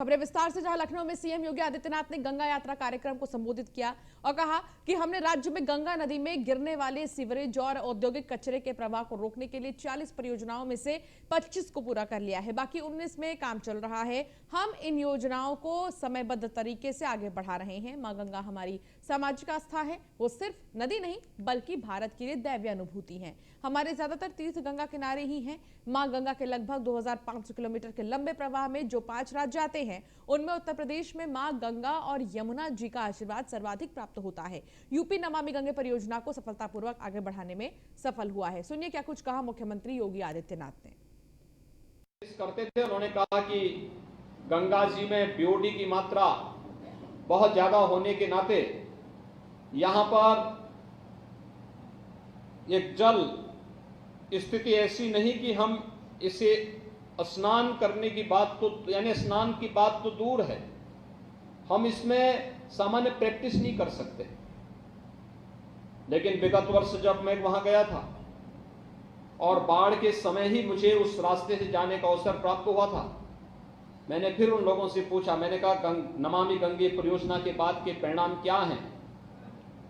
खबरें विस्तार से, जहां लखनऊ में सीएम योगी आदित्यनाथ ने गंगा यात्रा कार्यक्रम को संबोधित किया और कहा कि हमने राज्य में गंगा नदी में गिरने वाले सीवरेज और औद्योगिक कचरे के प्रवाह को रोकने के लिए 40 परियोजनाओं में से 25 को पूरा कर लिया है, बाकी 19 में काम चल रहा है। हम इन योजनाओं को समयबद्ध तरीके से आगे बढ़ा रहे हैं। मां गंगा हमारी सामाजिक आस्था है, वो सिर्फ नदी नहीं बल्कि भारत के लिए दैवीय अनुभूति है। हमारे ज्यादातर तीर्थ गंगा किनारे ही हैं। मां गंगा के लगभग 2500 किलोमीटर के लंबे प्रवाह में जो 5 राज्य आते हैं, उनमें उत्तर प्रदेश में मां गंगा और यमुना जी का आशीर्वाद सर्वाधिक प्राप्त होता है। यूपी नमामि गंगे परियोजना को सफलतापूर्वक आगे बढ़ाने में सफल हुआ है। सुनिए क्या कुछ कहा मुख्यमंत्री योगी आदित्यनाथ ने। करते थे, उन्होंने कहा कि गंगा जी में बीओडी की मात्रा बहुत ज्यादा होने के नाते यहां पर एक जल स्थिति ऐसी नहीं कि हम इसे स्नान करने की बात तो यानी स्नान की बात तो दूर है, हम इसमें सामान्य प्रैक्टिस नहीं कर सकते। लेकिन विगत वर्ष जब मैं वहां गया था और बाढ़ के समय ही मुझे उस रास्ते से जाने का अवसर प्राप्त हुआ था, मैंने फिर उन लोगों से पूछा, मैंने कहा नमामि गंगे परियोजना के बाद के परिणाम क्या हैं?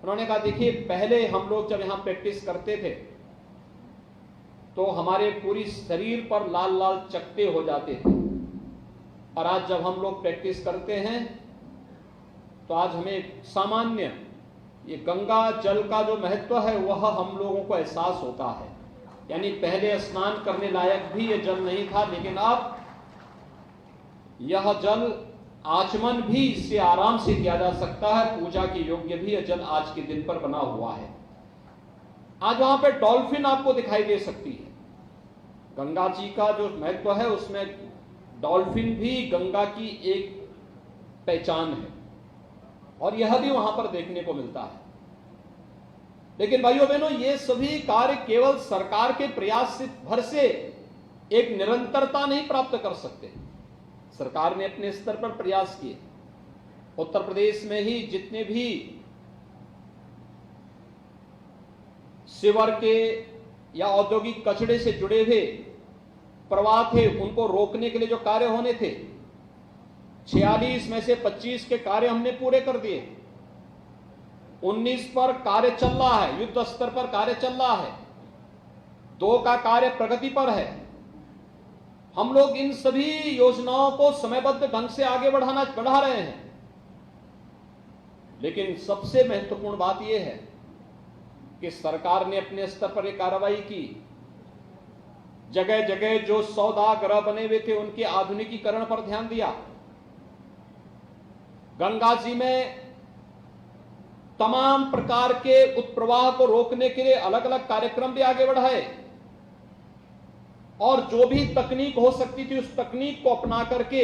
उन्होंने कहा देखिए, पहले हम लोग जब यहां प्रैक्टिस करते थे तो हमारे पूरी शरीर पर लाल लाल चकत्ते हो जाते थे, और आज जब हम लोग प्रैक्टिस करते हैं तो आज हमें सामान्य ये गंगा जल का जो महत्व है वह हम लोगों को एहसास होता है। यानी पहले स्नान करने लायक भी ये जल नहीं था, लेकिन अब यह जल आचमन भी इससे आराम से किया जा सकता है, पूजा के योग्य भी यह जल आज के दिन पर बना हुआ है। आज वहां पे डॉल्फिन आपको दिखाई दे सकती है। गंगा जी का जो महत्व है उसमें डॉल्फिन भी गंगा की एक पहचान है, और यह भी वहां पर देखने को मिलता है। लेकिन भाइयों बहनों, ये सभी कार्य केवल सरकार के प्रयास से भर से एक निरंतरता नहीं प्राप्त कर सकते। सरकार ने अपने स्तर पर प्रयास किए। उत्तर प्रदेश में ही जितने भी सीवर के या औद्योगिक कचरे से जुड़े हुए प्रवाह थे, उनको रोकने के लिए जो कार्य होने थे, 46 में से 25 के कार्य हमने पूरे कर दिए। 19 पर कार्य चल रहा है, युद्ध स्तर पर कार्य चल रहा है। 2 का कार्य प्रगति पर है। हम लोग इन सभी योजनाओं को समयबद्ध ढंग से आगे बढ़ा रहे हैं। लेकिन सबसे महत्वपूर्ण बात यह है कि सरकार ने अपने स्तर पर एक कार्रवाई की। जगह जगह जो सौदागर बने हुए थे उनके आधुनिकीकरण पर ध्यान दिया। गंगा जी में तमाम प्रकार के उत्प्रवाह को रोकने के लिए अलग अलग कार्यक्रम भी आगे बढ़ाए, और जो भी तकनीक हो सकती थी उस तकनीक को अपना करके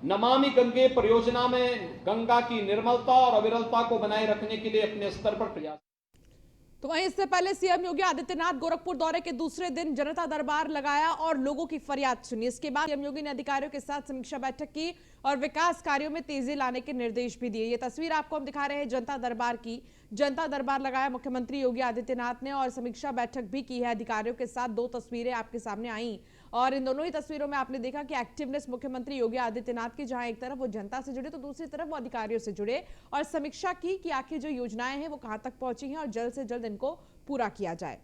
नमामि गंगे परियोजना में गंगा की निर्मलता और अविरलता को बनाए रखने के लिए अपने स्तर पर प्रयास। तो वहीं इससे पहले सीएम योगी आदित्यनाथ गोरखपुर दौरे के दूसरे दिन जनता दरबार लगाया और लोगों की फरियाद सुनी। इसके बाद सीएम योगी ने अधिकारियों के साथ समीक्षा बैठक की और विकास कार्यों में तेजी लाने के निर्देश भी दिए। ये तस्वीर आपको हम दिखा रहे हैं जनता दरबार की। जनता दरबार लगाया मुख्यमंत्री योगी आदित्यनाथ ने और समीक्षा बैठक भी की है अधिकारियों के साथ। 2 तस्वीरें आपके सामने आई और इन दोनों ही तस्वीरों में आपने देखा कि एक्टिवनेस मुख्यमंत्री योगी आदित्यनाथ की, जहां एक तरफ वो जनता से जुड़े तो दूसरी तरफ वो अधिकारियों से जुड़े और समीक्षा की कि आखिर जो योजनाएं हैं वो कहां तक पहुंची हैं और जल्द से जल्द इनको पूरा किया जाए।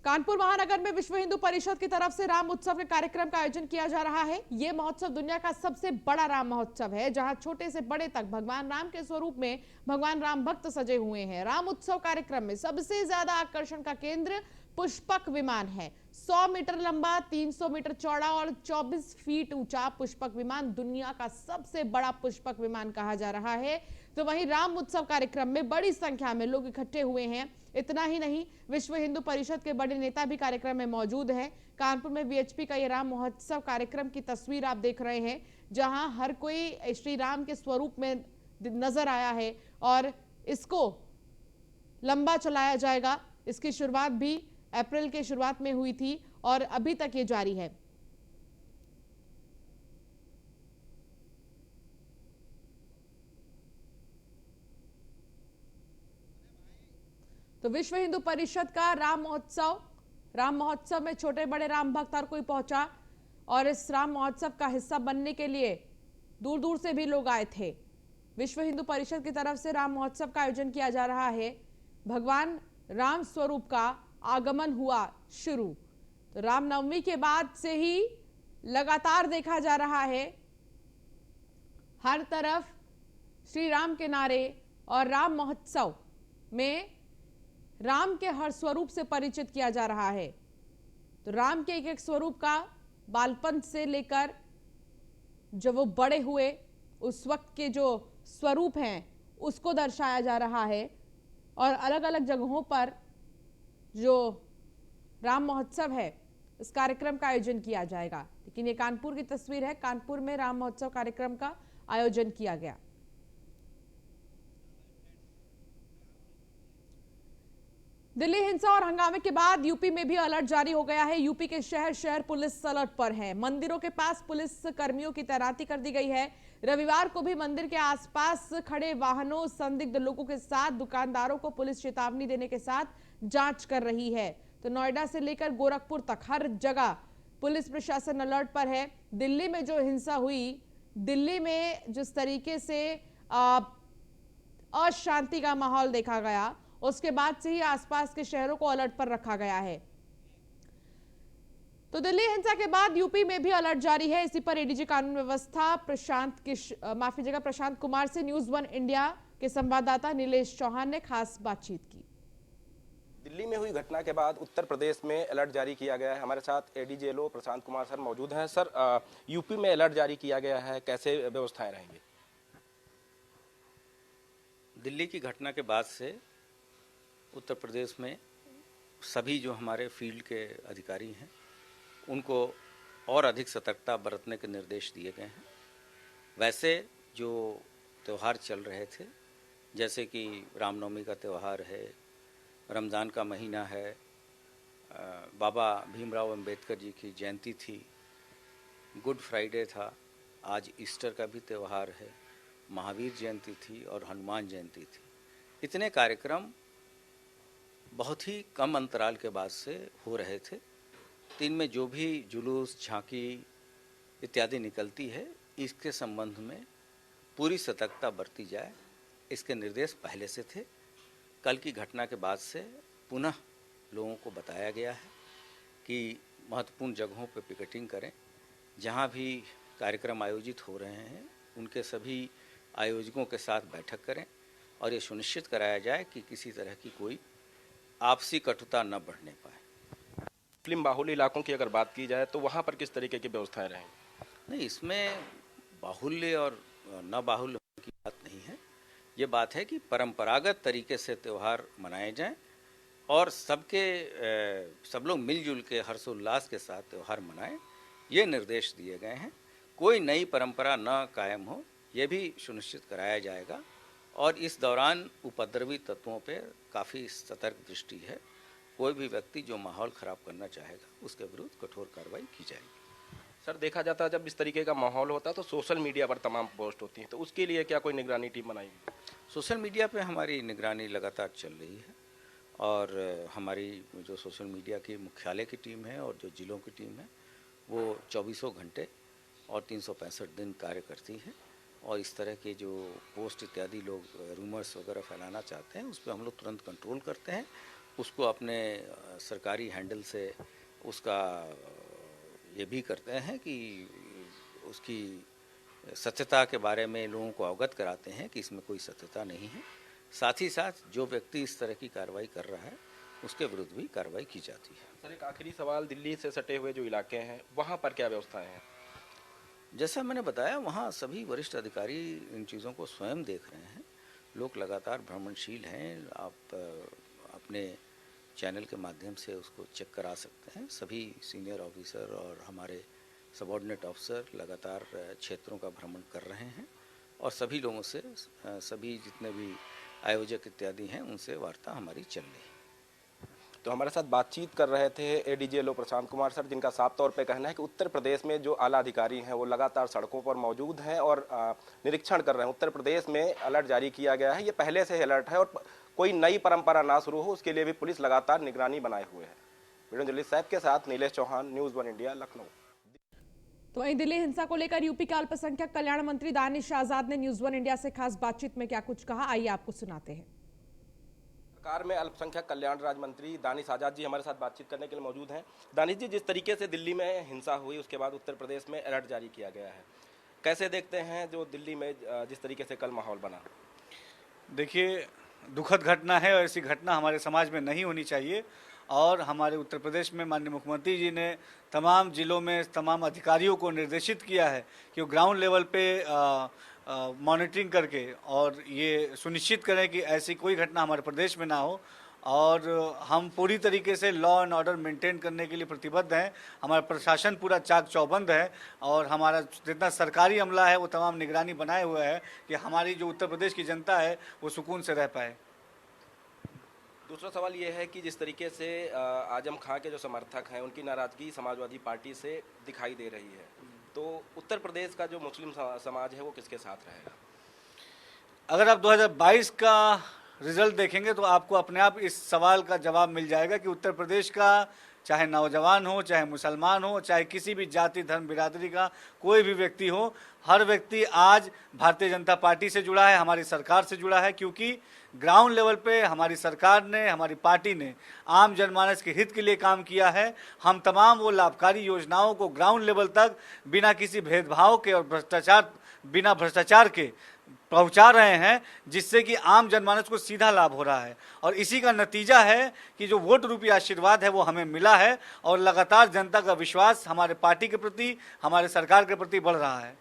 कानपुर महानगर में विश्व हिंदू परिषद की तरफ से राम उत्सव के कार्यक्रम का आयोजन किया जा रहा है। यह महोत्सव दुनिया का सबसे बड़ा राम महोत्सव है, जहां छोटे से बड़े तक भगवान राम के स्वरूप में भगवान राम भक्त सजे हुए हैं। राम उत्सव कार्यक्रम में सबसे ज्यादा आकर्षण का केंद्र पुष्पक विमान है। 100 मीटर लंबा, 300 मीटर चौड़ा और 24 फीट ऊंचा पुष्पक विमान दुनिया का सबसे बड़ा पुष्पक विमान कहा जा रहा है। तो वहीं राम उत्सव कार्यक्रम में बड़ी संख्या में लोग इकट्ठे हुए हैं। इतना ही नहीं, विश्व हिंदू परिषद के बड़े नेता भी कार्यक्रम में मौजूद हैं। कानपुर में वीएचपी का ये राम महोत्सव कार्यक्रम की तस्वीर आप देख रहे हैं, जहां हर कोई श्री राम के स्वरूप में नजर आया है और इसको लंबा चलाया जाएगा। इसकी शुरुआत भी अप्रैल के शुरुआत में हुई थी और अभी तक ये जारी है। तो विश्व हिंदू परिषद का राम महोत्सव राम महोत्सव में छोटे बड़े राम भक्त हर कोई पहुंचा और इस राम महोत्सव का हिस्सा बनने के लिए दूर दूर से भी लोग आए थे। विश्व हिंदू परिषद की तरफ से राम महोत्सव का आयोजन किया जा रहा है। भगवान राम स्वरूप का आगमन हुआ शुरू। तो रामनवमी के बाद से ही लगातार देखा जा रहा है हर तरफ श्री राम के नारे और राम महोत्सव में राम के हर स्वरूप से परिचित किया जा रहा है। तो राम के एक एक स्वरूप का बालपन से लेकर जब वो बड़े हुए उस वक्त के जो स्वरूप हैं उसको दर्शाया जा रहा है और अलग अलग जगहों पर जो राम महोत्सव है इस कार्यक्रम का आयोजन किया जाएगा। लेकिन ये कानपुर की तस्वीर है। कानपुर में राम महोत्सव कार्यक्रम का आयोजन किया गया। दिल्ली हिंसा और हंगामे के बाद यूपी में भी अलर्ट जारी हो गया है। यूपी के शहर शहर पुलिस अलर्ट पर है। मंदिरों के पास पुलिस कर्मियों की तैनाती कर दी गई है। रविवार को भी मंदिर के आसपास खड़े वाहनों, संदिग्ध लोगों के साथ दुकानदारों को पुलिस चेतावनी देने के साथ जांच कर रही है। तो नोएडा से लेकर गोरखपुर तक हर जगह पुलिस प्रशासन अलर्ट पर है। दिल्ली में जो हिंसा हुई, दिल्ली में जिस तरीके से अशांति का माहौल देखा गया, उसके बाद से ही आसपास के शहरों को अलर्ट पर रखा गया है। तो दिल्ली हिंसा के बाद यूपी में भी अलर्ट जारी है। इसी पर एडीजी कानून व्यवस्था प्रशांत कुमार से न्यूज़ 1 इंडिया के संवाददाता नीलेश चौहान ने खास बातचीत की। दिल्ली में हुई घटना के बाद उत्तर प्रदेश में अलर्ट जारी किया गया है। हमारे साथ एडीजीएलओ प्रशांत कुमार सर मौजूद हैं। सर, यूपी में अलर्ट जारी किया गया है, कैसे व्यवस्थाएं रहेंगी? दिल्ली की घटना के बाद से उत्तर प्रदेश में सभी जो हमारे फील्ड के अधिकारी हैं उनको और अधिक सतर्कता बरतने के निर्देश दिए गए हैं। वैसे जो त्यौहार चल रहे थे, जैसे कि रामनवमी का त्यौहार है, रमज़ान का महीना है, बाबा भीमराव अंबेडकर जी की जयंती थी, गुड फ्राइडे था, आज ईस्टर का भी त्यौहार है, महावीर जयंती थी और हनुमान जयंती थी। इतने कार्यक्रम बहुत ही कम अंतराल के बाद से हो रहे थे। तो इनमें जो भी जुलूस, झांकी इत्यादि निकलती है, इसके संबंध में पूरी सतर्कता बरती जाए, इसके निर्देश पहले से थे। कल की घटना के बाद से पुनः लोगों को बताया गया है कि महत्वपूर्ण जगहों पर पिकेटिंग करें। जहां भी कार्यक्रम आयोजित हो रहे हैं उनके सभी आयोजकों के साथ बैठक करें और ये सुनिश्चित कराया जाए कि किसी तरह की कोई आपसी कटुता न बढ़ने पाए। फिल्म बाहुल्य इलाकों की अगर बात की जाए तो वहाँ पर किस तरीके की व्यवस्थाएं रहेंगी? नहीं, इसमें बाहुल्य और न बाहुल्य होने की बात नहीं है। ये बात है कि परंपरागत तरीके से त्यौहार मनाए जाएं और सब लोग मिलजुल के हर्षोल्लास के साथ त्यौहार मनाएं, ये निर्देश दिए गए हैं। कोई नई परंपरा न कायम हो, ये भी सुनिश्चित कराया जाएगा। और इस दौरान उपद्रवी तत्वों पर काफ़ी सतर्क दृष्टि है। कोई भी व्यक्ति जो माहौल ख़राब करना चाहेगा उसके विरुद्ध कठोर कार्रवाई की जाएगी। सर, देखा जाता है जब इस तरीके का माहौल होता है तो सोशल मीडिया पर तमाम पोस्ट होती हैं, तो उसके लिए क्या कोई निगरानी टीम बनाई? सोशल मीडिया पे हमारी निगरानी लगातार चल रही है और हमारी जो सोशल मीडिया की मुख्यालय की टीम है और जो जिलों की टीम है वो 24 घंटे और 365 दिन कार्य करती है। और इस तरह के जो पोस्ट इत्यादि लोग रूमर्स वगैरह फैलाना चाहते हैं उस पर हम लोग तुरंत कंट्रोल करते हैं। उसको अपने सरकारी हैंडल से उसका ये भी करते हैं कि उसकी सत्यता के बारे में लोगों को अवगत कराते हैं कि इसमें कोई सत्यता नहीं है। साथ ही साथ जो व्यक्ति इस तरह की कार्रवाई कर रहा है उसके विरुद्ध भी कार्रवाई की जाती है। सर, एक आखिरी सवाल, दिल्ली से सटे हुए जो इलाके हैं वहाँ पर क्या व्यवस्थाएं हैं? जैसा मैंने बताया, वहाँ सभी वरिष्ठ अधिकारी इन चीज़ों को स्वयं देख रहे हैं। लोग लगातार भ्रमणशील हैं। आप अपने चैनल के माध्यम से उसको चेक करा सकते हैं। सभी सीनियर ऑफिसर और हमारे सबऑर्डिनेट ऑफिसर लगातार क्षेत्रों का भ्रमण कर रहे हैं और सभी लोगों से, सभी जितने भी आयोजक इत्यादि हैं उनसे वार्ता हमारी चल रही है। तो हमारे साथ बातचीत कर रहे थे एडीजीएलओ प्रशांत कुमार सर, जिनका साफ तौर पे कहना है कि उत्तर प्रदेश में जो आला अधिकारी हैं वो लगातार सड़कों पर मौजूद हैं और निरीक्षण कर रहे हैं। उत्तर प्रदेश में अलर्ट जारी किया गया है, ये पहले से अलर्ट है और कोई नई परंपरा ना शुरू हो उसके लिए भी पुलिस लगातार निगरानी बनाए हुए है। वीडियो जर्नलिस्ट साहब के साथ नीलेश चौहान, न्यूज़ 1 इंडिया, लखनऊ। तो वहीं दिल्ली हिंसा को लेकर यूपी के अल्पसंख्यक कल्याण मंत्री दानिश आजाद ने न्यूज 1 इंडिया से खास बातचीत में क्या कुछ कहा, आइए आपको सुनाते हैं। सरकार में अल्पसंख्यक कल्याण राज्य मंत्री दानिश आजाद जी हमारे साथ बातचीत करने के लिए मौजूद हैं। दानिश जी, जिस तरीके से दिल्ली में हिंसा हुई उसके बाद उत्तर प्रदेश में अलर्ट जारी किया गया है, कैसे देखते हैं जो दिल्ली में जिस तरीके से कल माहौल बना? देखिए, दुखद घटना है और ऐसी घटना हमारे समाज में नहीं होनी चाहिए। और हमारे उत्तर प्रदेश में माननीय मुख्यमंत्री जी ने तमाम जिलों में तमाम अधिकारियों को निर्देशित किया है कि वो ग्राउंड लेवल पे मॉनिटरिंग करके और ये सुनिश्चित करें कि ऐसी कोई घटना हमारे प्रदेश में ना हो। और हम पूरी तरीके से लॉ एंड ऑर्डर मेंटेन करने के लिए प्रतिबद्ध हैं। हमारा प्रशासन पूरा चाक चौबंद है और हमारा जितना सरकारी अमला है वो तमाम निगरानी बनाए हुए है कि हमारी जो उत्तर प्रदेश की जनता है वो सुकून से रह पाए। दूसरा सवाल ये है कि जिस तरीके से आजम खां के जो समर्थक हैं उनकी नाराज़गी समाजवादी पार्टी से दिखाई दे रही है, तो उत्तर प्रदेश का जो मुस्लिम समाज है वो किसके साथ रहेगा? अगर आप 2022 का रिजल्ट देखेंगे तो आपको अपने आप इस सवाल का जवाब मिल जाएगा कि उत्तर प्रदेश का चाहे नौजवान हो, चाहे मुसलमान हो, चाहे किसी भी जाति धर्म बिरादरी का कोई भी व्यक्ति हो, हर व्यक्ति आज भारतीय जनता पार्टी से जुड़ा है, हमारी सरकार से जुड़ा है। क्योंकि ग्राउंड लेवल पे हमारी सरकार ने, हमारी पार्टी ने आम जनमानस के हित के लिए काम किया है। हम तमाम वो लाभकारी योजनाओं को ग्राउंड लेवल तक बिना किसी भेदभाव के और बिना भ्रष्टाचार के पहुंचा रहे हैं, जिससे कि आम जनमानस को सीधा लाभ हो रहा है। और इसी का नतीजा है कि जो वोट रूपी आशीर्वाद है वो हमें मिला है और लगातार जनता का विश्वास हमारे पार्टी के प्रति, हमारे सरकार के प्रति बढ़ रहा है।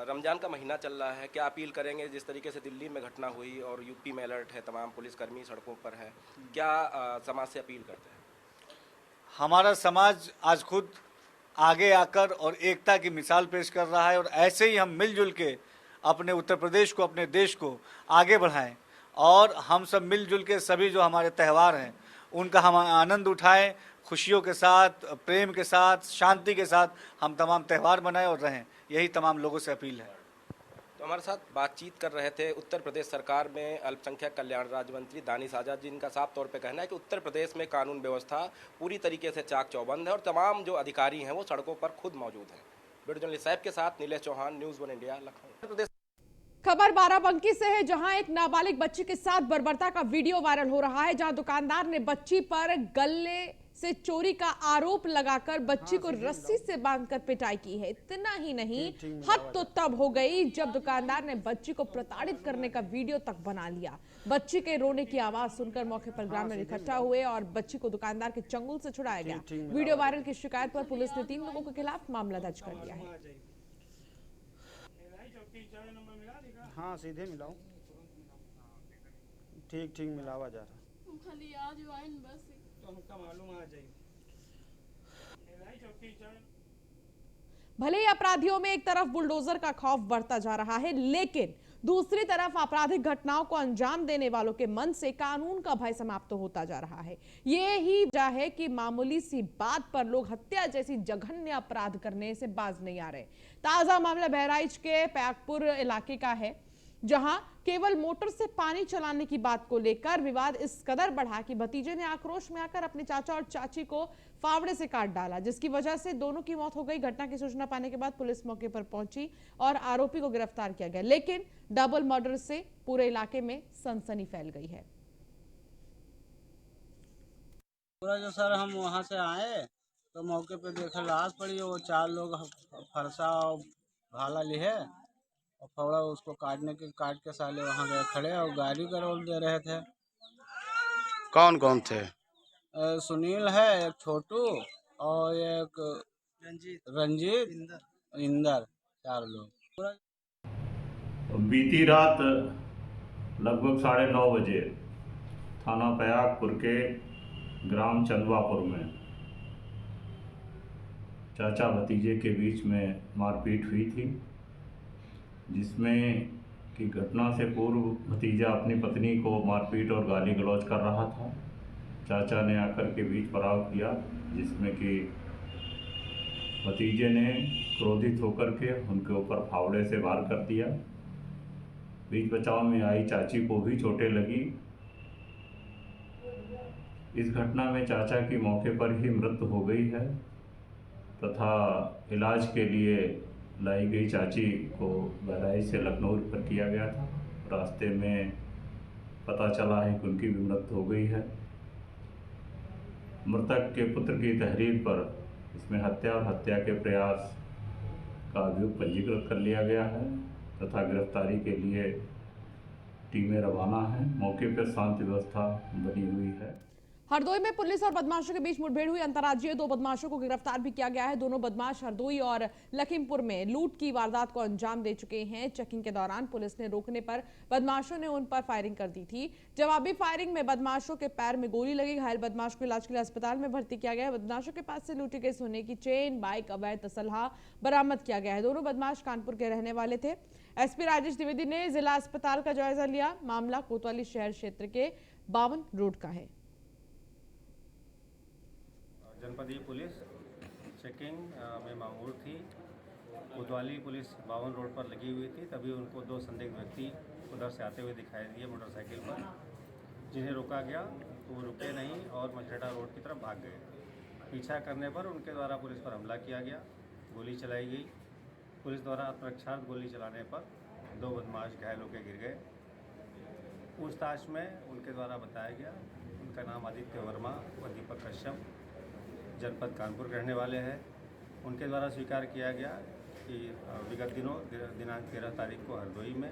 रमजान का महीना चल रहा है, क्या अपील करेंगे? जिस तरीके से दिल्ली में घटना हुई और यूपी में अलर्ट है, तमाम पुलिसकर्मी सड़कों पर है, क्या समाज से अपील करते हैं? हमारा समाज आज खुद आगे आकर और एकता की मिसाल पेश कर रहा है और ऐसे ही हम मिलजुल के अपने उत्तर प्रदेश को, अपने देश को आगे बढ़ाएं और हम सब मिलजुल के सभी जो हमारे त्यौहार हैं उनका हम आनंद उठाएं, खुशियों के साथ, प्रेम के साथ, शांति के साथ हम तमाम त्यौहार मनाएं और रहें। यही तमाम लोगों से अपील है। तो हमारे साथ बातचीत कर रहे थे उत्तर प्रदेश सरकार में अल्पसंख्यक कल्याण राज्य मंत्री दानिश आजाद जी, जिनका साफ तौर पे कहना है कि उत्तर प्रदेश में कानून व्यवस्था पूरी तरीके से चाक चौबंद है और तमाम जो अधिकारी हैं वो सड़कों पर खुद मौजूद हैं। वीडियो जर्नलिस्ट साहब के साथ नीलेश चौहान, न्यूज़ 1 इंडिया, लखनऊ। खबर बाराबंकी से है, जहां एक नाबालिग बच्ची के साथ बर्बरता का वीडियो वायरल हो रहा है, जहां दुकानदार ने बच्ची पर गले से चोरी का आरोप लगाकर बच्ची को रस्सी से बांधकर पिटाई की है। इतना ही नहीं, हद तो तब हो गई जब दुकानदार ने बच्ची को प्रताड़ित करने का वीडियो तक बना लिया। बच्ची के रोने की आवाज सुनकर मौके पर ग्रामीण इकट्ठा हुए और बच्ची को दुकानदार के चंगुल से छुड़ाया गया। वीडियो वायरल की शिकायत पर पुलिस ने 3 लोगों के खिलाफ मामला दर्ज कर लिया है। हाँ, सीधे मिलाओ, ठीक मिलावा जा रहा। खाली आज वाइन बस तो हमका मालूम आ जाए। भले ही अपराधियों में एक तरफ बुलडोजर का खौफ बढ़ता जा रहा है, लेकिन दूसरी तरफ आपराधिक घटनाओं को अंजाम देने वालों के मन से कानून का भय समाप्त होता जा रहा है। ये ही वजह है कि मामूली सी बात पर लोग हत्या जैसी जघन्य अपराध करने से बाज नहीं आ रहे। ताजा मामला बहराइच के पैकपुर इलाके का है, जहां केवल मोटर से पानी चलाने की बात को लेकर विवाद इस कदर बढ़ा कि भतीजे ने आक्रोश में आकर अपने चाचा और चाची को फावड़े से काट डाला, जिसकी वजह से दोनों की मौत हो गई। घटना की सूचना पाने के बाद पुलिस मौके पर पहुंची और आरोपी को गिरफ्तार किया गया, लेकिन डबल मर्डर से पूरे इलाके में सनसनी फैल गई है। पूरा जो सर हम वहाँ से आए तो मौके पे देखा लाश पड़ी है, वो 4 लोग फरसा और भाला लिए और फौड़ा उसको काट के साले वहाँ गए खड़े और गाड़ी का रोल दे रहे थे। कौन कौन थे? सुनील है, एक छोटू और एक रंजीत, इंदर, 4 लोग। बीती रात लगभग 9:30 बजे थाना प्रयागपुर के ग्राम चंदवापुर में चाचा भतीजे के बीच में मारपीट हुई थी, जिसमें कि घटना से पूर्व भतीजा अपनी पत्नी को मारपीट और गाली गलौज कर रहा था। चाचा ने आकर के बीच पड़ाव किया, जिसमें कि भतीजे ने क्रोधित होकर के उनके ऊपर फावड़े से वार कर दिया। बीच बचाव में आई चाची को भी चोटें लगी। इस घटना में चाचा की मौके पर ही मृत्यु हो गई है तथा इलाज के लिए लाई गई चाची को बहराइच से लखनऊ रेफर किया गया था। रास्ते में पता चला है कि उनकी भी मृत्यु हो गई है। मृतक के पुत्र की तहरीर पर इसमें हत्या और हत्या के प्रयास का अभियोग पंजीकृत कर लिया गया है तथा गिरफ्तारी के लिए टीमें रवाना हैं। मौके पर शांति व्यवस्था बनी हुई है। हरदोई में पुलिस और बदमाशों के बीच मुठभेड़ हुई। अंतर्राज्यीय 2 बदमाशों को गिरफ्तार भी किया गया है। दोनों बदमाश हरदोई और लखीमपुर में लूट की वारदात को अंजाम दे चुके हैं। चेकिंग के दौरान पुलिस ने रोकने पर बदमाशों ने उन पर फायरिंग कर दी थी। जवाबी फायरिंग में बदमाशों के पैर में गोली लगी। घायल बदमाश को इलाज के लिए अस्पताल में भर्ती किया गया है। बदमाशों के पास से लूटी गई सोने की चेन, बाइक, अवैध असलहा बरामद किया गया है। दोनों बदमाश कानपुर के रहने वाले थे। एसपी राजेश द्विवेदी ने जिला अस्पताल का जायजा लिया। मामला कोतवाली शहर क्षेत्र के 52 रोड का है। जनपदीय पुलिस चेकिंग में मामूर थी। कोतवाली पुलिस 52 रोड पर लगी हुई थी। तभी उनको 2 संदिग्ध व्यक्ति उधर से आते हुए दिखाई दिए मोटरसाइकिल पर, जिन्हें रोका गया तो वो रुके नहीं और मझेटा रोड की तरफ भाग गए। पीछा करने पर उनके द्वारा पुलिस पर हमला किया गया, गोली चलाई गई। पुलिस द्वारा आत्मरक्षार्थ गोली चलाने पर 2 बदमाश घायल होकर गिर गए। पूछताछ में उनके द्वारा बताया गया उनका नाम आदित्य वर्मा व दीपक कश्यप जनपद कानपुर के रहने वाले हैं। उनके द्वारा स्वीकार किया गया कि विगत दिनों दिनांक 13 तारीख को हरदोई में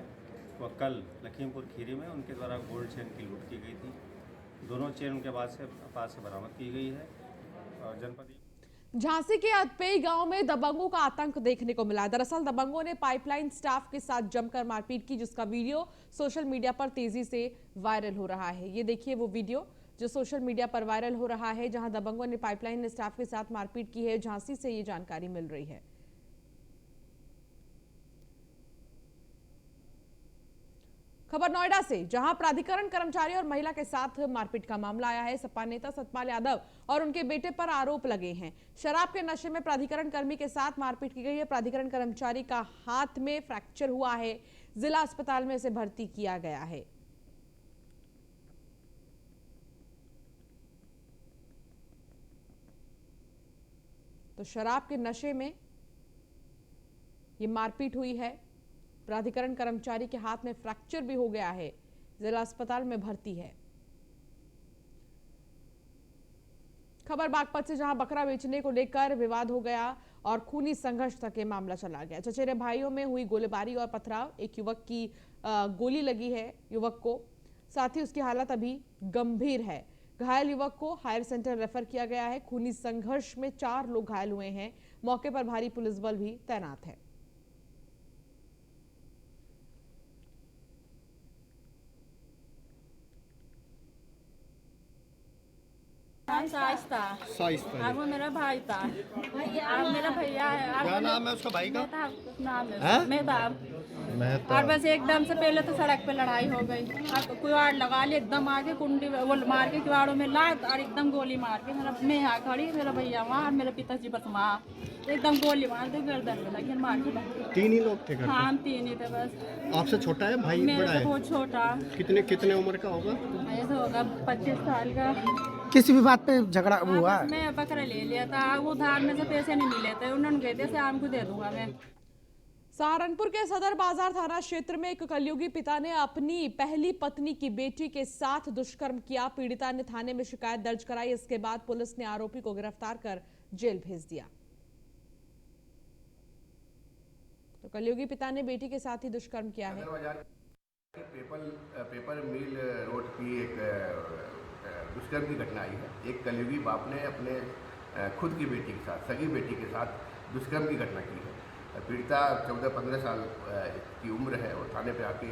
व कल लखीमपुर खीरी में उनके द्वारा गोल्ड चेन की लूट की गई थी। दोनों चेन उनके पास से बरामद की गई है। और जनपद झांसी के अतपेई गांव में दबंगों का आतंक देखने को मिला। दरअसल दबंगों ने पाइपलाइन स्टाफ के साथ जमकर मारपीट की, जिसका वीडियो सोशल मीडिया पर तेजी से वायरल हो रहा है। ये देखिए वो वीडियो जो सोशल मीडिया पर वायरल हो रहा है, जहां दबंगों ने पाइपलाइन स्टाफ के साथ मारपीट की है। झांसी से ये जानकारी मिल रही है। खबर नोएडा से, जहां प्राधिकरण कर्मचारी और महिला के साथ मारपीट का मामला आया है। सपा नेता सतपाल यादव और उनके बेटे पर आरोप लगे हैं। शराब के नशे में प्राधिकरण कर्मी के साथ मारपीट की गई है। प्राधिकरण कर्मचारी का हाथ में फ्रैक्चर हुआ है। जिला अस्पताल में इसे भर्ती किया गया है। तो शराब के नशे में ये मारपीट हुई है। प्राधिकरण कर्मचारी के हाथ में फ्रैक्चर भी हो गया है। जिला अस्पताल में भर्ती है। खबर बागपत से, जहां बकरा बेचने को लेकर विवाद हो गया और खूनी संघर्ष तक ये मामला चला गया। चचेरे भाइयों में हुई गोलीबारी और पथराव। एक युवक की गोली लगी है युवक को, साथ ही उसकी हालत अभी गंभीर है। घायल युवक को हायर सेंटर रेफर किया गया है। खूनी संघर्ष में 4 लोग घायल हुए हैं। मौके पर भारी पुलिस बल भी तैनात है। साइस्ता वो मेरा भाई था। अब मेरा भैया है। क्या नाम है उसका भाई का? नाम है मेहताब। और बस एकदम से पहले तो सड़क पे लड़ाई हो गई। किवाड़ लगा ली, एकदम आके कुंडी वो मार के किवाड़ों में लात और एकदम गोली मार के मैं यहाँ खड़ी, मेरा भैया वहाँ और मेरे पिताजी बस वहाँ एकदम गोली मार के गर्दन में लगी मार के। 3 ही लोग थे घर पे? हाँ, हम 3 ही थे बस। आपसे छोटा है भाई? मेरे बड़ा से है? बहुत छोटा। कितने उम्र का होगा? ऐसा होगा 25 साल का। किसी भी बात पे झगड़ा हुआ? मैं बकरा ले लिया था, उधार में से पैसे नहीं मिले थे। उन्होंने कहते शाम को दे दूंगा मैं। सहारनपुर के सदर बाजार थाना क्षेत्र में एक कलयुगी पिता ने अपनी पहली पत्नी की बेटी के साथ दुष्कर्म किया। पीड़िता ने थाने में शिकायत दर्ज कराई। इसके बाद पुलिस ने आरोपी को गिरफ्तार कर जेल भेज दिया। तो कलयुगी पिता ने बेटी के साथ ही दुष्कर्म किया है। पेपर मिल रोड की एक दुष्कर्म की घटना आई है। एक कलयुगी बाप ने अपने खुद की बेटी के साथ, सगी बेटी के साथ दुष्कर्म की घटना की है। पीड़िता 14-15 साल की उम्र है और थाने पे आके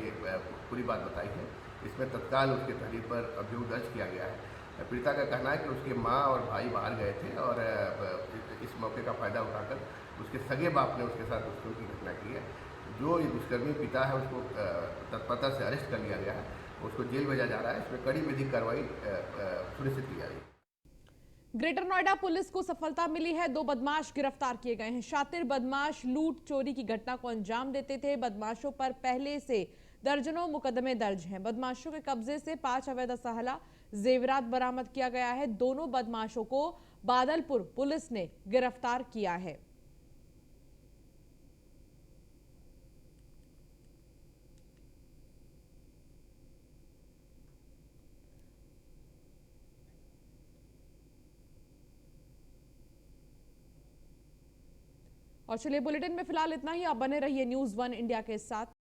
पूरी बात बताई है। इसमें तत्काल उसके तहरीर पर अभियोग दर्ज किया गया है। पीड़िता का कहना है कि उसके माँ और भाई बाहर गए थे और इस मौके का फ़ायदा उठाकर उसके सगे बाप ने उसके साथ दुष्कर्म की घटना की है। जो ये दुष्कर्मी पिता है उसको तत्परता से अरेस्ट कर लिया गया है, उसको जेल भेजा जा रहा है। इसमें कड़ी विधिक कार्रवाई सुनिश्चित की जा रही है। ग्रेटर नोएडा पुलिस को सफलता मिली है। 2 बदमाश गिरफ्तार किए गए हैं। शातिर बदमाश लूट चोरी की घटना को अंजाम देते थे। बदमाशों पर पहले से दर्जनों मुकदमे दर्ज हैं। बदमाशों के कब्जे से 5 अवैध असहला, जेवरात बरामद किया गया है। दोनों बदमाशों को बादलपुर पुलिस ने गिरफ्तार किया है। और चलिए बुलेटिन में फिलहाल इतना ही। आप बने रहिए न्यूज़ 1 इंडिया के साथ।